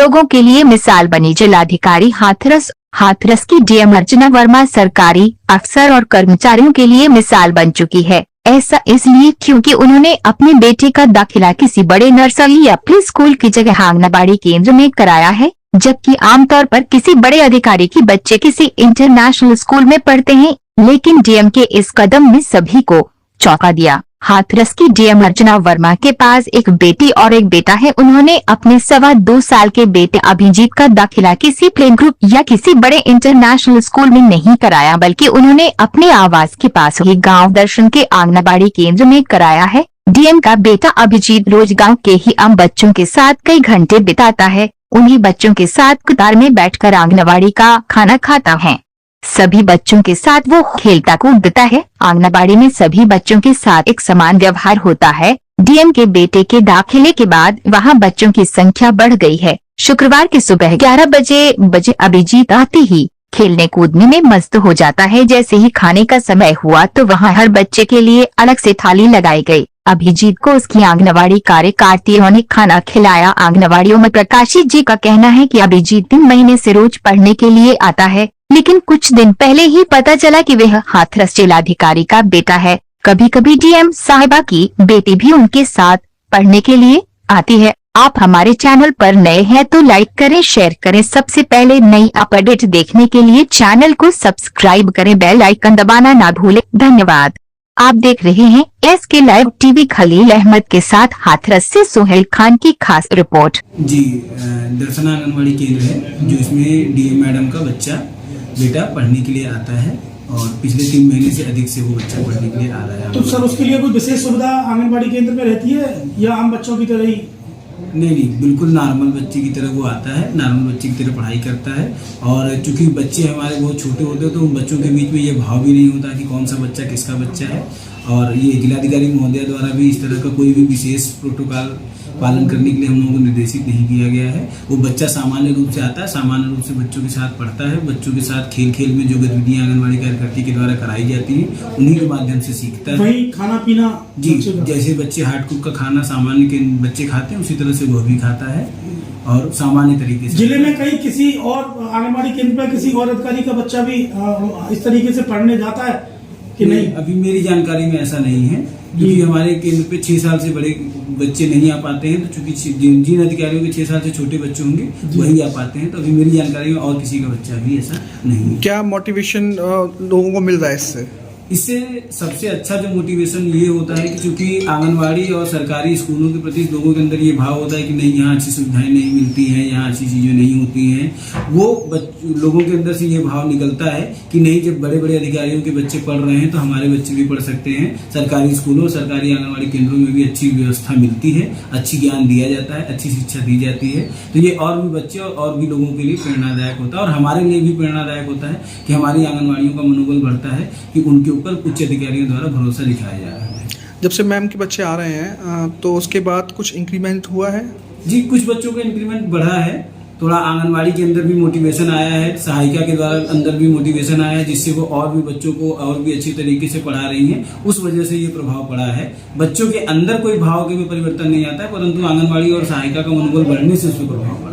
लोगों के लिए मिसाल बनी। जिलाधिकारी हाथरस की डीएम अर्चना वर्मा सरकारी अफसर और कर्मचारियों के लिए मिसाल बन चुकी है। ऐसा इसलिए क्योंकि उन्होंने अपने बेटे का दाखिला किसी बड़े नर्सरी या प्री स्कूल की जगह आंगनबाड़ी केंद्र में कराया है, जबकि आमतौर पर किसी बड़े अधिकारी के बच्चे किसी इंटरनेशनल स्कूल में पढ़ते हैं। लेकिन डीएम के इस कदम ने सभी को चौंका दिया। हाथरस की डीएम अर्चना वर्मा के पास एक बेटी और एक बेटा है। उन्होंने अपने 2.25 साल के बेटे अभिजीत का दाखिला किसी प्ले ग्रुप या किसी बड़े इंटरनेशनल स्कूल में नहीं कराया, बल्कि उन्होंने अपने आवास के पास ही गांव दर्शन के आंगनबाड़ी केंद्र में कराया है। डीएम का बेटा अभिजीत रोज गाँव के ही आम बच्चों के साथ कई घंटे बिताता है। उन्हीं बच्चों के साथ कतार में बैठकर आंगनबाड़ी का खाना खाता है। सभी बच्चों के साथ वो खेलता कूदता है। आंगनबाड़ी में सभी बच्चों के साथ एक समान व्यवहार होता है। डीएम के बेटे के दाखिले के बाद वहां बच्चों की संख्या बढ़ गई है। शुक्रवार की सुबह 11 बजे अभिजीत आते ही खेलने कूदने में मस्त हो जाता है। जैसे ही खाने का समय हुआ तो वहां हर बच्चे के लिए अलग से थाली लगाई गई। अभिजीत को उसकी आंगनबाड़ी कार्यकर्तियों ने खाना खिलाया। आंगनबाड़ियों में प्रकाशित जी का कहना है कि अभिजीत 3 महीने से रोज पढ़ने के लिए आता है, लेकिन कुछ दिन पहले ही पता चला कि वह हाथरस जिलाधिकारी का बेटा है। कभी कभी डीएम साहिबा की बेटी भी उनके साथ पढ़ने के लिए आती है। आप हमारे चैनल पर नए हैं तो लाइक करें, शेयर करें। सबसे पहले नई अपडेट देखने के लिए चैनल को सब्सक्राइब करें, बेल आइकन दबाना ना भूलें। धन्यवाद। आप देख रहे हैं SK live TV. Khalil Ahmed के साथ हाथरस से सोहेल खान की खास रिपोर्ट। जी, दर्शन आंगनबाड़ी केंद्र है जो इसमें डीएम मैडम का बेटा पढ़ने के लिए आता है और पिछले 3 महीने से अधिक से वो बच्चा पढ़ने के लिए आ रहा है। तो सर उसके लिए कोई विशेष सुविधा आंगनबाड़ी केंद्र में रहती है या आम बच्चों की तरह ही? नहीं, बिल्कुल नॉर्मल बच्चे की तरह वो आता है, नॉर्मल बच्चे की तरह पढ़ाई करता है। और चूंकि बच्चे हमारे बहुत छोटे होते हैं तो उन बच्चों के बीच में ये भाव भी नहीं होता कि कौन सा बच्चा किसका बच्चा है। और ये जिलाधिकारी महोदया द्वारा भी इस तरह का कोई भी विशेष प्रोटोकॉल पालन करने के लिए हम लोगों को निर्देशित नहीं किया गया है। वो बच्चा सामान्य रूप से आता है, सामान्य रूप से बच्चों के साथ पढ़ता है। बच्चों के साथ खेल में जो गतिविधियां आंगनबाड़ी कार्यकर्ती के द्वारा कराई जाती हैं उन्हीं के माध्यम से सीखता है। वही खाना पीना जी, जैसे बच्चे हार्ड कुक का खाना सामान्य के बच्चे खाते हैं उसी तरह से वो भी खाता है और सामान्य तरीके से। जिले में कहीं किसी और आंगनबाड़ी केंद्र पर किसी और अधिकारी का बच्चा भी इस तरीके से पढ़ने जाता है कि नहीं? अभी मेरी जानकारी में ऐसा नहीं है, क्योंकि हमारे केंद्र पे 6 साल से बड़े बच्चे नहीं आ पाते हैं। तो चूंकि जिन अधिकारियों के 6 साल से छोटे बच्चे होंगे वही आ पाते हैं, तो अभी मेरी जानकारी में और किसी का बच्चा भी ऐसा नहीं है। क्या मोटिवेशन लोगों को मिल रहा है इससे सबसे अच्छा जो मोटिवेशन ये होता है कि चूंकि आंगनबाड़ी और सरकारी स्कूलों के प्रति लोगों के अंदर ये भाव होता है कि नहीं, यहाँ अच्छी सुविधाएं नहीं मिलती हैं, यहाँ अच्छी चीजें नहीं होती हैं, वो लोगों के अंदर से ये भाव निकलता है कि नहीं, जब बड़े बड़े अधिकारियों के बच्चे पढ़ रहे हैं तो हमारे बच्चे भी पढ़ सकते हैं। सरकारी स्कूलों और सरकारी आंगनबाड़ी केंद्रों में भी अच्छी व्यवस्था मिलती है, अच्छी ज्ञान दिया जाता है, अच्छी शिक्षा दी जाती है। तो ये और भी बच्चे और भी लोगों के लिए प्रेरणादायक होता है और हमारे लिए भी प्रेरणादायक होता है कि हमारी आंगनबाड़ियों का मनोबल बढ़ता है कि उनके ऊपर उच्च अधिकारियों द्वारा भरोसा दिखाया जा रहा है। जब से मैम के बच्चे आ रहे हैं तो उसके बाद कुछ इंक्रीमेंट हुआ है? जी, कुछ बच्चों का इंक्रीमेंट बढ़ा है, थोड़ा आंगनबाड़ी के अंदर भी मोटिवेशन आया है, सहायिका के द्वारा अंदर भी मोटिवेशन आया है, जिससे वो और भी बच्चों को और भी अच्छी तरीके से पढ़ा रही हैं। उस वजह से ये प्रभाव पड़ा है। बच्चों के अंदर कोई भाव के भी परिवर्तन नहीं आता है, परंतु आंगनबाड़ी और सहायिका का मनोबल बढ़ने से उसमें प्रभाव पड़ा।